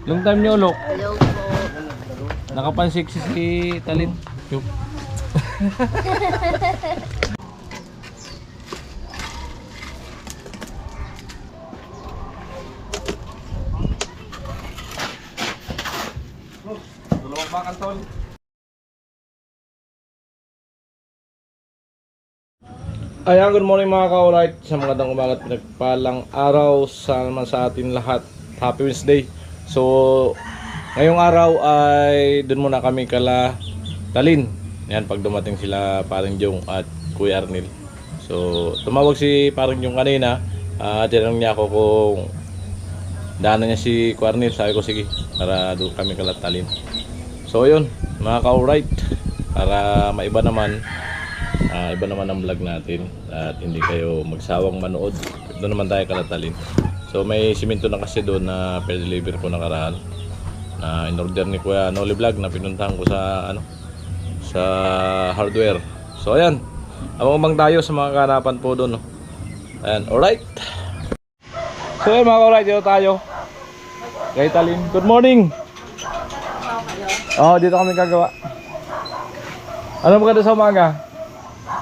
Long time niyo, Lok. Hello po. Nakapansiksi si Talin. Yup. Dalawang bakal, tol. Ayan, good morning mga ka-alright. Sa magandang umaga at pinagpalang araw sa atin lahat. Happy Wednesday. So, ngayong araw ay doon muna kami kala Talin. Yan, pag dumating sila Paring Jong at Kuya Arnel. So, tumawag si Paring Jong kanina. Tinanong niya ako kung daanan niya si Kuya Arnel. Sabi ko, sige, para doon kami kala Talin. So, yun, mga ka-alright. Para maiba naman. Iba naman ang vlog natin at hindi kayo magsawang manood. Doon naman tayo kalatalin. So may simento na kasi doon na per-deliver ko nakaraan na in-order ni Kuya Noli Vlog na pinuntahan ko sa sa hardware. So ayan, abang tayo sa mga kanapan po doon, no? Ayan, alright. So ayan mga alright, dito tayo kay Talin. Good morning. Dito kami gagawa. Ano maganda sa umaga?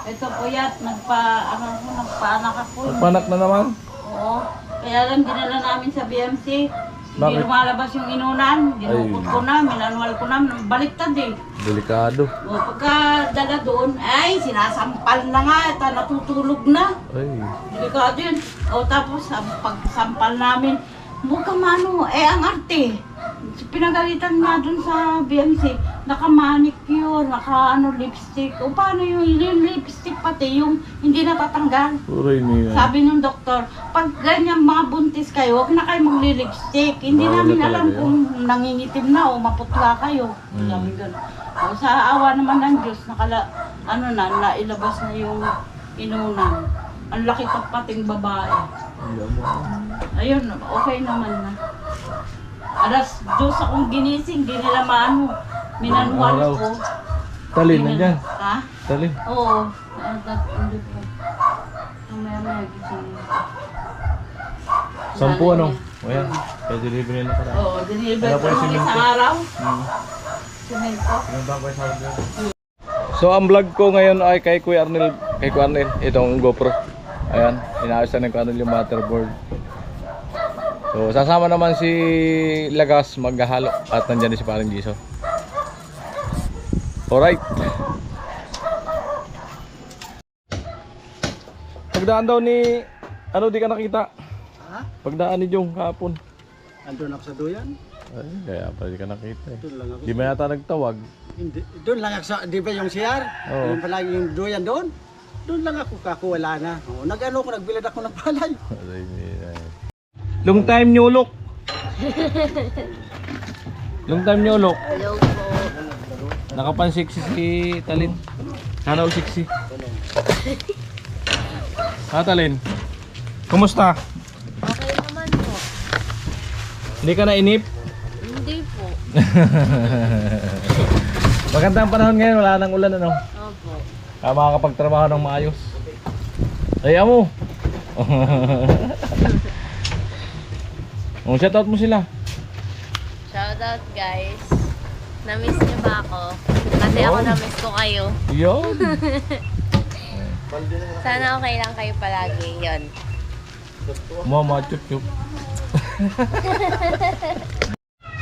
Ito po yat, nagpaanak ako. Nagpanak na naman? Oo. Kaya lang dinala namin sa BMC. Hindi Bakit? lumalabas yung inunan. Ginukot ko na, minanwal ko na, baliktad eh. Delikado. O, pagka dala doon, ay sinasampal na nga, natutulog na. Ay. Delikado yun. O tapos, pagsampal namin, mukhang mano, ang arte. Pinagalitan nga dun sa BMC, naka-manicure, lipstick. O paano yung lipstick pati, yung hindi natatanggal. Uray niya. Sabi ng doktor, pag ganyan mga buntis kayo, huwag na kayo magli-lipstick. Hindi Bawal namin na alam talaga kung nangingitim na o maputla kayo. Sabi gano'n. O, sa awa naman ng Diyos, nailabas na yung inunan. Ang laki ng pating babae. Ayun, okay naman na. Alas 2 akong ginising, di nila minanwal ko. Talin, nandyan. Ha? Talin. Oo. Hindi po. Mamaya gising. 10 ano? O yan. Kaya delivery na pala. Oo, deliver Ano po ko yung ng simento? isang araw. Simento. So ang vlog ko ngayon ay kay Kuya Arnel. Itong GoPro. Ayan, inaayos na ng Arnel yung motherboard. So sasama naman si Lagas maghahalo at nandiyan din si Paring Giso. Alright. Pagdaan daw ni di ka nakita? Ha? Pagdaan ni Jong kahapon. Andun ako sa duyan. Ay, kaya pala di ka nakita eh. Doon lang ako. Di ba yata nagtawag? Hindi, doon lang ako sa, di ba yung CR? Oo. Yung palagi yung duyan doon. Doon lang ako, wala na. Nagbilad ako ng palay. Long time new look. Long time new look. Hello po. Nakapansiksi si Talin. Sana siksi. Talin. Kumusta? Okay naman po. Hindi ka nainip? Hindi po. Magandang panahon ngayon, wala nang ulan ano. Opo. Makakapagtrabaho ng maayos. Ay amo. Shoutout mo sila. Shoutout guys. Na-miss niyo ba ako? Kasi ako na-miss ko kayo. Yun. Sana okay lang kayo palagi. Yun. Mama chup.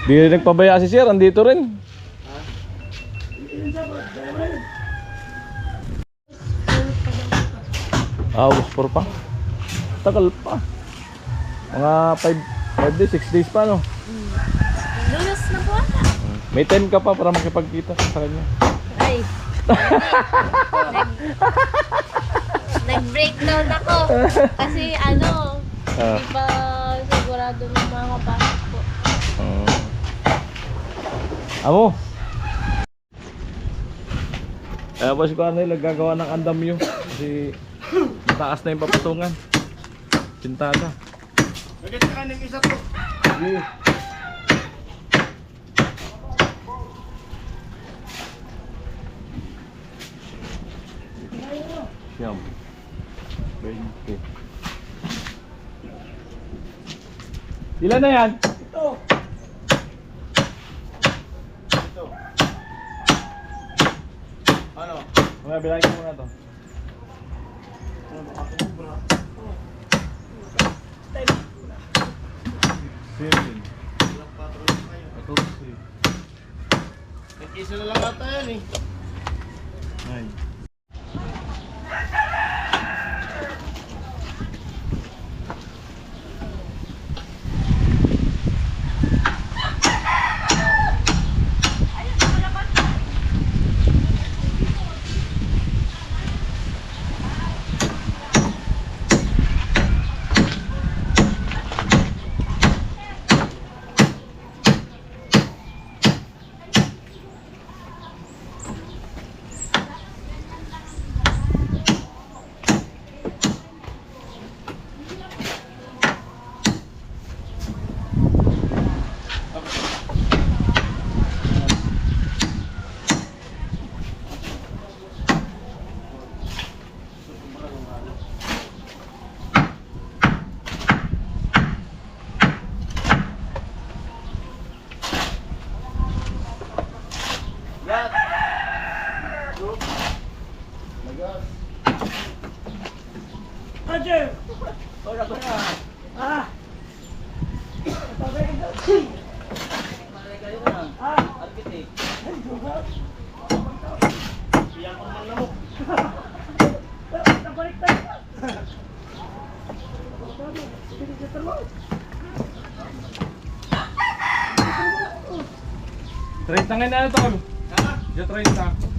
Di rin nagpabaya si Sir, andito rin. August 4 pa. Tagal pa. Mga 5 days, 6 days pa no. Lunas na po ata. May time ka pa para makipagkita sa kanya. Ay. Nag-breakdown ako. Kasi hindi pa sigurado ng mga kapasok po. Amo. Kaya pa si Kuya naggagawa ng andamyo. Kasi mataas na yung papatungan. Pintada. Maganda ka ng isa to. Sige. Siyam. 20. Ilan na yan? Ito. Mga bilangin mo na to. Seven. Isa na lang ata yan eh. Nine. Trenta ngayon na tol. Yo 30.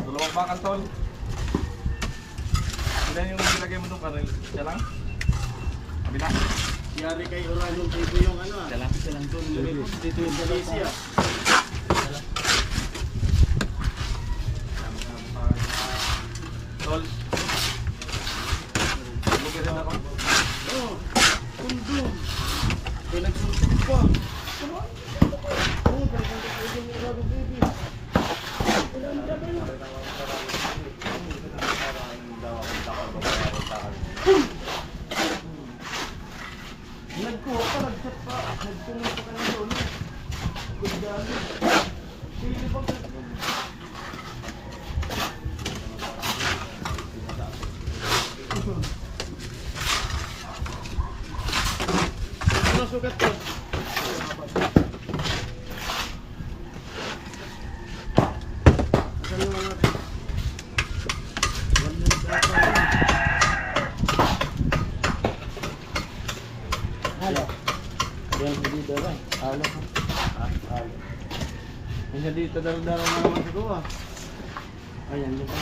Dalawang bakal tol. Ilan yung nilagay mo nung karel? Siya lang? Kabila? Yari kay Orano dito yung ano ah. Isa lang doon. Dito yung Malaysia. Tol. Lugay rin ako. Oh, kundong. Kaya nagsuntok pa. Oh, talagang kayo yung Orano baby. Nagkuha pa, nag-chat pa. Nagtungo pa ka ng lolo. Good dami. Pili pa ka. Ano sukat ko? Saan naman natin? Halo. Yan dito ba? Halo ko. Halo. Yan dito daro-daro na naman siguro ah. Ayan dito.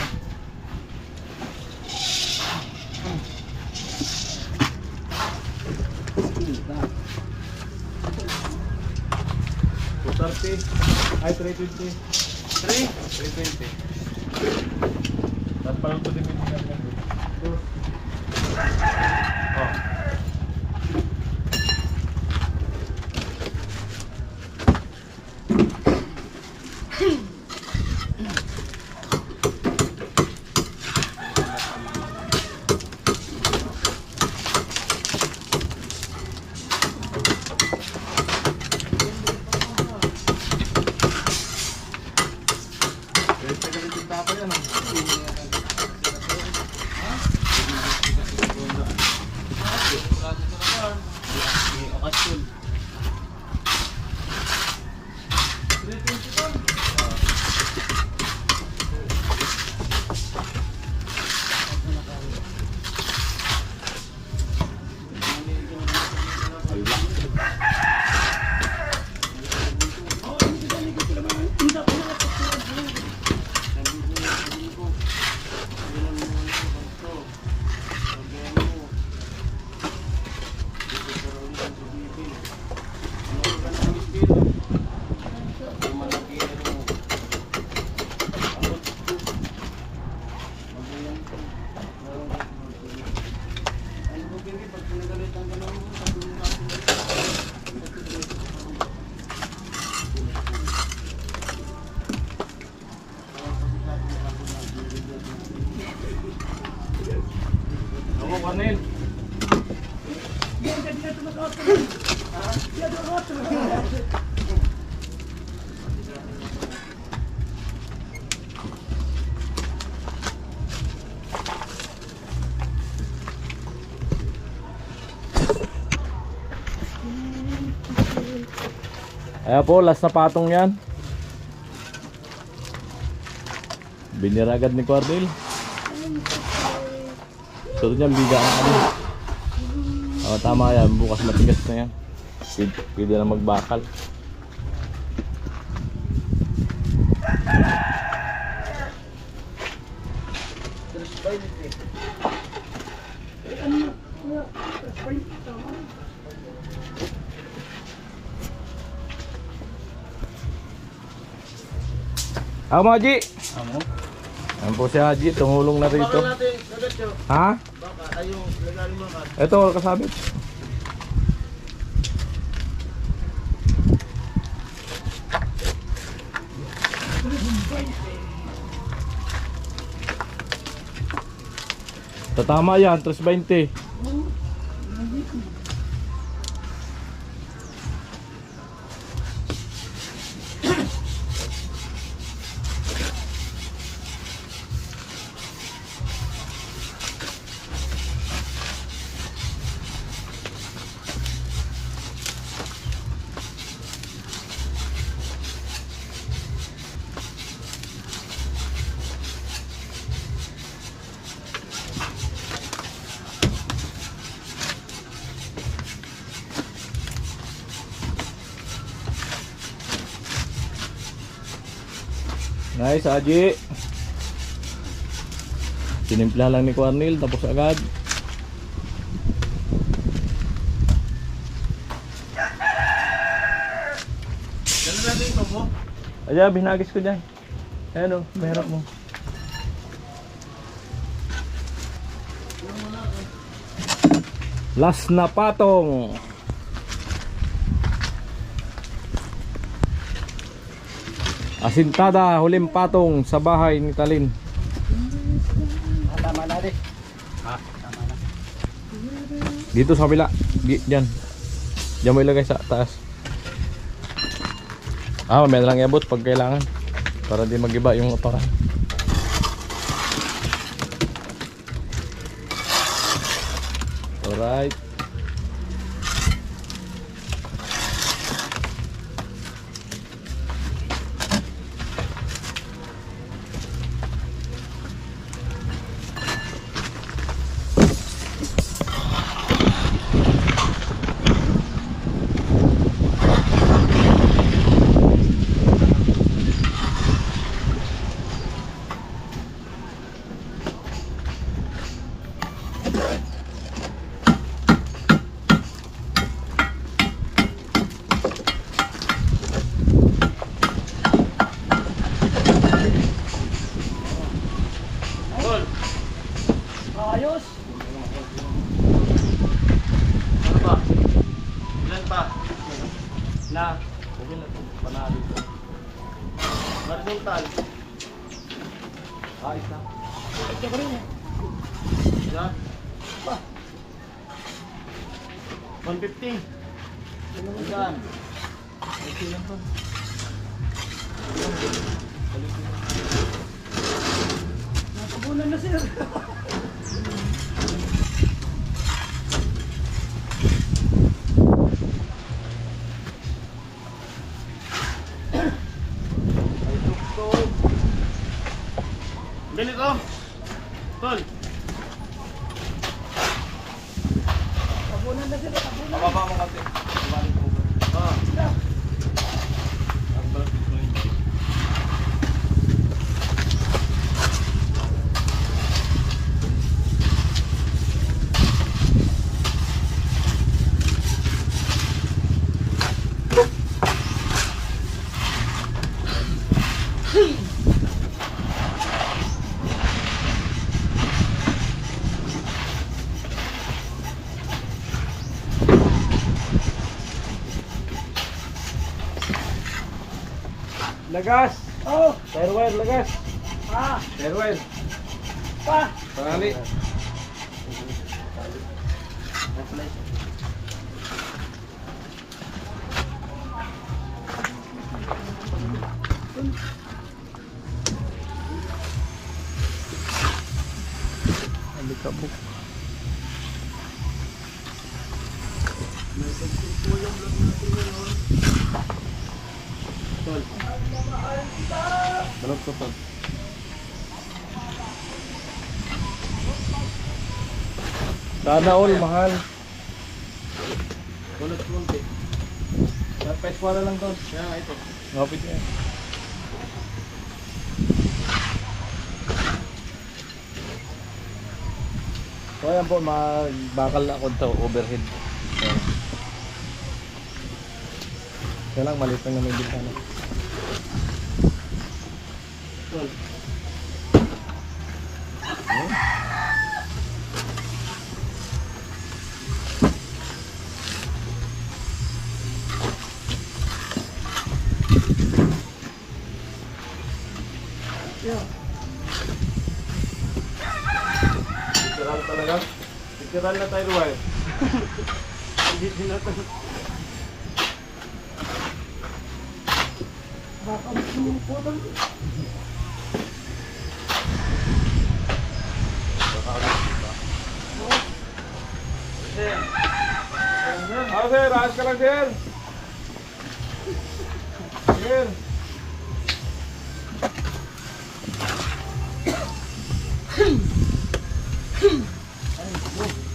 Ay, 320. 320. Tapos parang 2 dimensional na. Oh. Cornel. Ayan po, last na patong yan. Binira agad ni Cornel. So niya biga na kami. Tama yan, bukas matigas na yan. Pwede na magbakal. Ako mga Haji. Amo? Ayan po si Haji, tumulong na rito. Bakal natin, kagatyo. Ha? Baka, ayong lagaling bakal. Ito, kasabit. Tatama yan, 320. Nice, Haji. Tinimpla lang ni Cornel, tapos agad. Gano'n natin ito mo? Ayan, binagis ko dyan. Ayan o, mahirap mo. Last na patong. Asintada, huling patong sa bahay ni Talin. Tama na rin. Tama na. Dito sa kabila. Diyan. Diyan mo ilagay sa taas. May lang iabot pag kailangan. Para di magiba yung apakan. Alright. Ayos. Ano pa? Ilan pa? Na. Sige na ito. Panalo ito. Marzuntal. Ayos na. Ito ko rin eh. Yan. 150. Yan. Okay lang to. Nakabulan na sir. Ganito. Tol. Nakabulan na sir. Nakabulan. Pababa mo kasi. Balik mo. Lagas! Oh. Fairwell, lagas! Ah. Fairwell! Pa. Pangali! Alikabok. Balot ko pa. Sana all mahal. Kulot konti. Pes wala lang doon. Kaya ito. Ngapit niya. So ayan po, magbakal na ako ito, overhead. Kaya lang, maliit lang na may bintana. Literal talaga. Literal na tayo wire. Hindi din natin. Baka sumupotol. Sir, ayos ka lang, sir. Sir.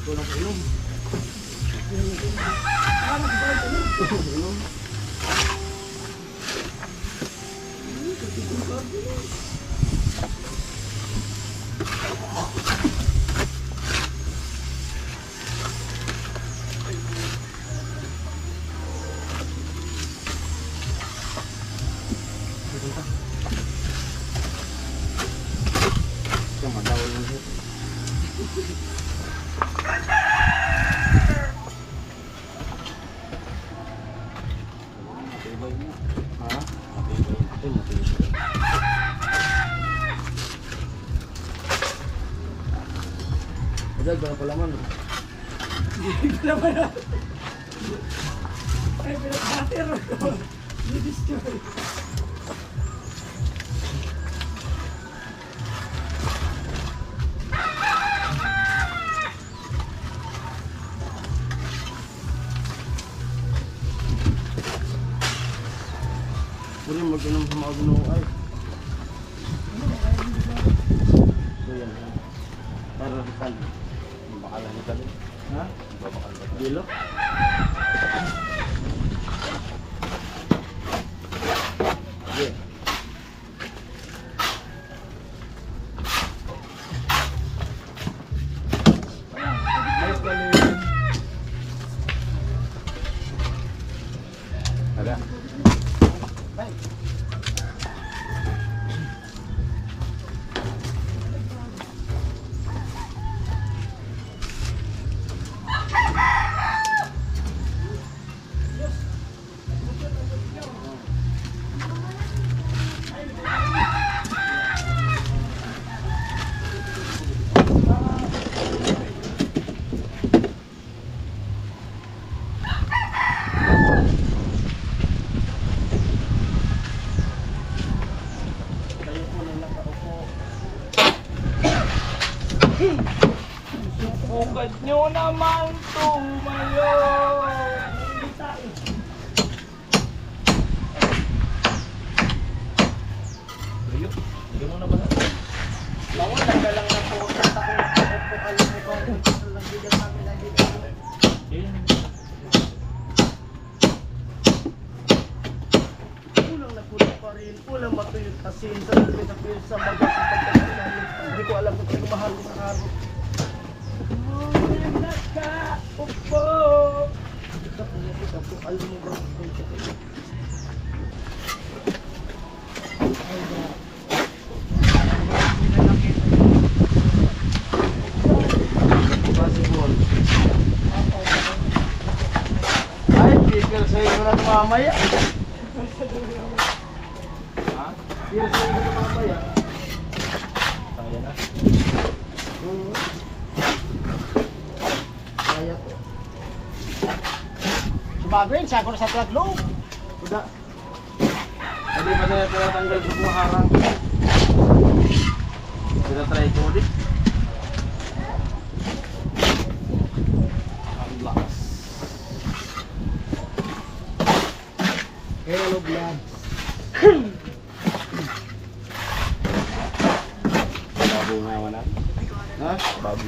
Tulong ilong. Udah berapa lama lu? Puri mag-inom sa mga gunung ay. So yan. Para rikan. Bakalan niya tali. Ha? Babakal ba? Dilo? Yeah. Ayos tali. Ada. Bukad nyo naman tumayo. Layo, hindi mo na ba? Bawal lang na po. Ako alam mo ba? Nagbigyan kami na dito. Kulang na kulang pa rin. Kulang matuyot asin sa pinapil sa bagas sa pagkakasin. Hindi ko alam kung ano mahal ko sa araw. Upo! Alam mo ba? Possible. Ay, bigil sa inyo na mamaya. Ha? Bigil sa inyo na mamaya. Kaya na. bago yun, sako na sa taglo. Uda. Hindi pa nila tinatanggal sa mga harang. Tinatry ko ulit. Ang lakas. Hello vlog. Bago nga wala. Ha? Bago.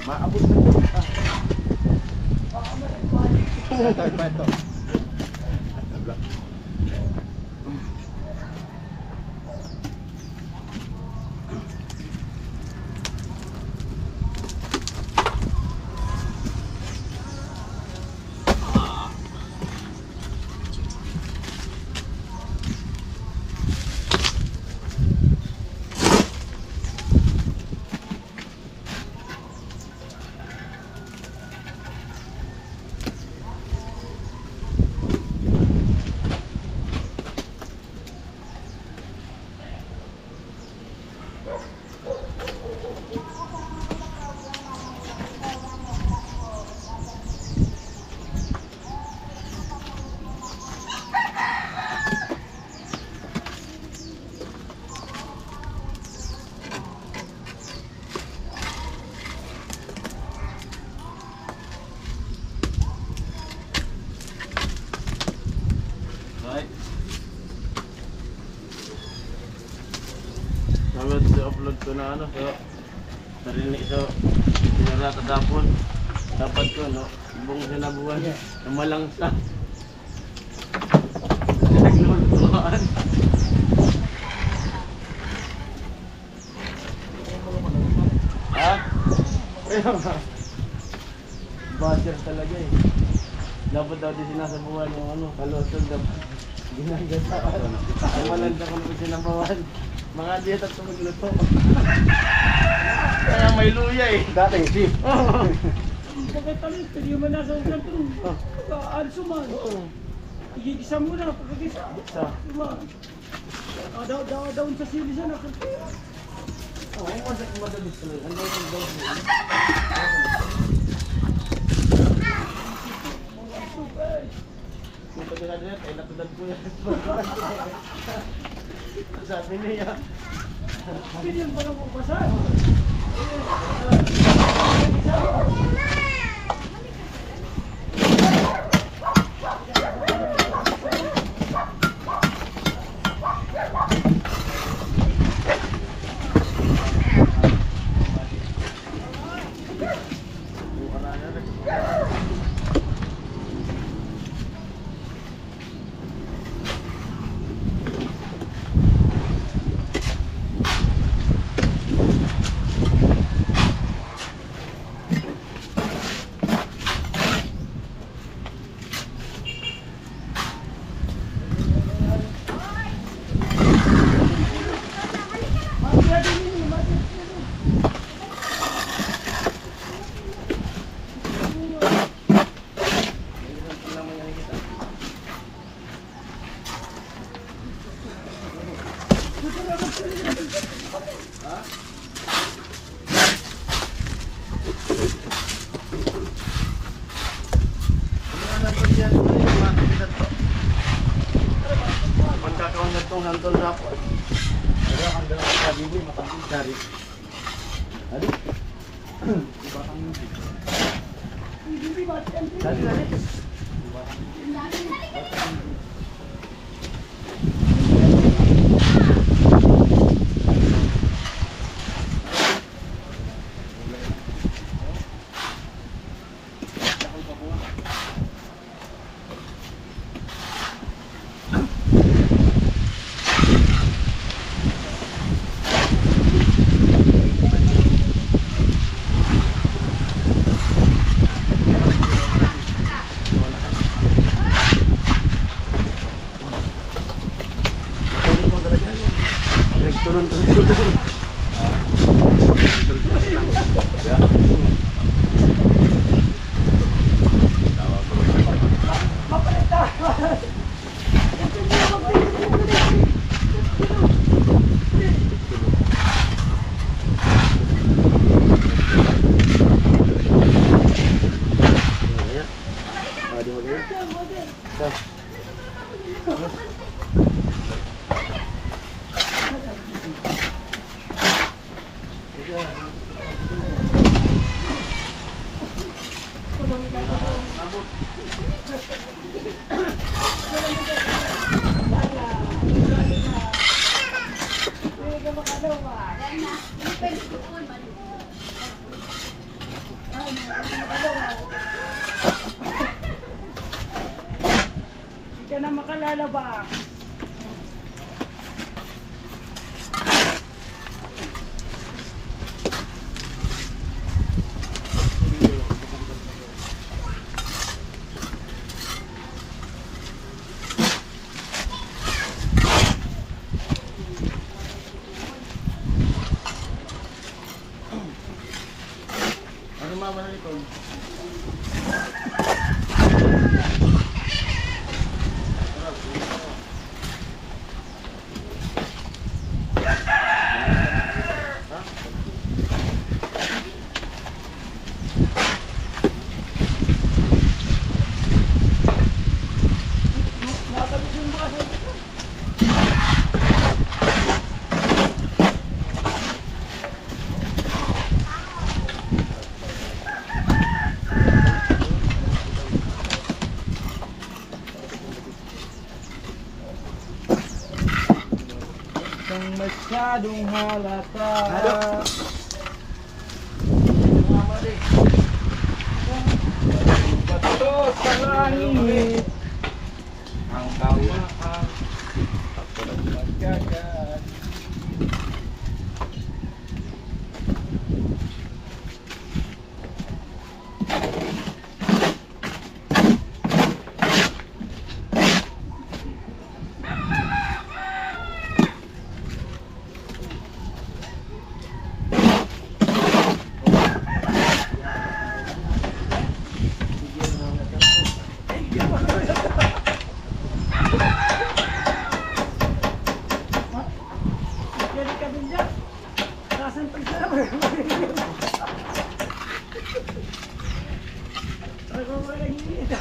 Maabot na ito. Ito. Right. Dapat i-upload ko na ano, so narinig so pinarata dapon. Dapat ko no, ibong sinabuhan na malangsa. Naglulutuan. Ha? Buzzer talaga eh. Dapat daw din sinasabuhan yung ano, kalotog dapat. Ginagataan. Ang malanda ko naman sinabawan. Mga diet at magluto. Kaya may luya eh. Dating chip. Bakit talit? Hindi mo nasa ulan ito. Pagka-also man. Igigisa mo na. Pagkagisa. Sa. Daon sa sili siya na. Oh, ay madalis talaga. Ang daw yung daw. Kung pati na din, ay natulad ko yan. Sabi niya. Pinyan pa lang basa. Pagkakaon na itong hantol na po. Pero ang dalang sa bibi, matangkong sari. Adi? Dali, dali. Hindi ka na makalalabas. Ano mama na likod? Ang masyadong halata. Bato sa langit. Ang kawakan. Ako lang magkagat. Pwede ka din dyan. Nasaan pag sabi? Ako walang hinita.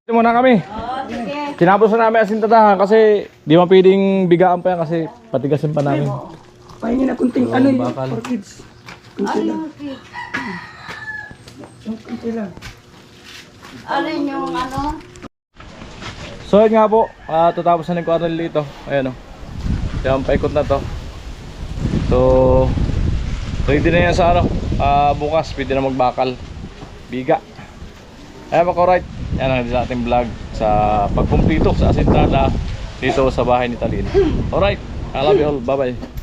Ito muna kami. Kinapos na namin asintadahan kasi di man pwedeng bigaan pa yan kasi patigasin pa namin. Pahingin na kunting ano yung orchids. Kunti lang. Yung kunti lang. Alin yung ano? So yun nga po, tatapos na ng kwarto dito. Ayan o. Yan, paikot na to. So, ready na yan sa ano. Bukas, pwede na magbakal. Biga. Ayan mga alright. Yan ang sa ating vlog sa pagkumpleto sa asintada dito sa bahay ni Talin. Alright, I love you all. Bye bye.